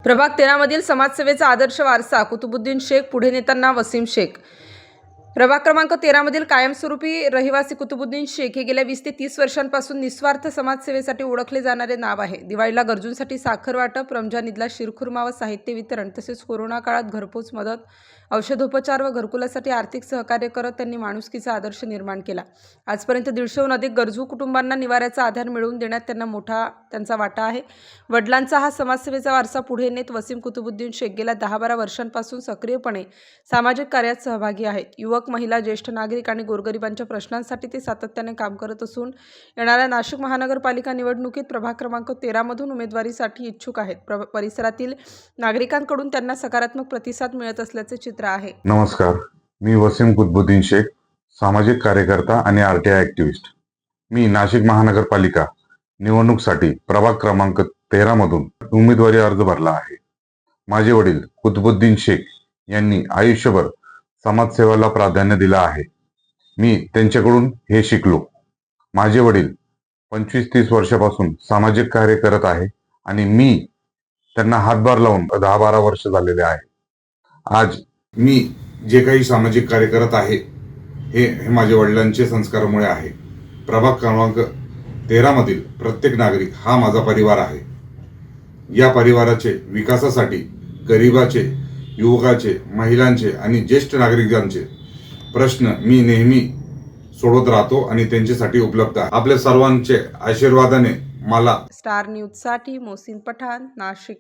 प्रभाग 13 मधील समाजसेवेचा आदर्श वारसा कुतुबुद्दीन शेख पुढे नेताना वसीम शेख। प्रभाग क्रमांक 13 मधील कायमस्वरूपी रहिवासी कुतुबुद्दीन शेख हे गेल्या 20 ते 30 वर्षांपासून निस्वार्थ समाजसेवेसाठी ओळखले जाणारे नाव आहे। दिवाळीला गरजूंसाठी साखर वाटप, रमजान ईदला शिरखुर्मा व साहित्य वितरण तसेच कोरोना काळात घरपोच मदत, औषधोपचार व घरकुलासाठी आर्थिक सहकार्य करत त्यांनी माणुसकीचा आदर्श निर्माण केला। आजपर्यंत 150हून अधिक गरजू कुटुंबांना निवाऱ्याचा आधार मिळवून देण्यात त्यांचा वाटा आहे। वडिलांचा हा समाजसेवेचा वारसा पुढे नेत वसीम कुतुबुद्दीन शेख गेल्या 10-12 वर्षांपासून सक्रियपणे सामाजिक कार्यात सहभागी आहेत। युवक, महिला, ज्येष्ठ नागरिक आणि गोरगरिबांच्या प्रश्नांसाठी ते सातत्याने काम करत असून येणाऱ्या नाशिक महानगरपालिका निवडणुकीत प्रभाग क्रमांक 13 मधून उमेदवारीसाठी इच्छुक आहेत। परिसरातील नागरिकांकडून त्यांना सकारात्मक प्रतिसाद मिळत असल्याचे चित्र आहे। नमस्कार, मी वसीम कुतुबुद्दीन शेख, सामाजिक कार्यकर्ता आणि आरटीआय ॲक्टिव्हिस्ट। मी नाशिक महानगरपालिका निवडणुकीसाठी प्रभाग क्रमांक 13 मधून उमेदवारी अर्ज भरला आहे। माझे वडील कुतुबुद्दीन शेख यांनी आयुष्यभर समाजसेवेला प्राधान्य दिले आहे। मी त्यांच्याकडून हे शिकलो। माझे वडील 25-30 वर्षापासून सामाजिक कार्य करत आहे आणि मी त्यांना हातभार लावून 10-12 वर्ष झालेले आहे। आज मी जे काही सामाजिक कार्य करत आहे हे माझ्या वडिलांचे संस्कारामुळे आहे। प्रभाग क्रमांक 13 मधील प्रत्येक नागरिक हा माझा परिवार आहे। या परिवाराचे विकासासाठी गरिबाचे, युवकाचे, महिलांचे आणि ज्येष्ठ नागरिकांचे प्रश्न मी नेहमी सोडवत राहतो आणि त्यांच्यासाठी उपलब्ध आहे। आपल्या सर्वांचे आशीर्वादाने मला स्टार न्यूजसाठी मोहसिन पठाण, नाशिक।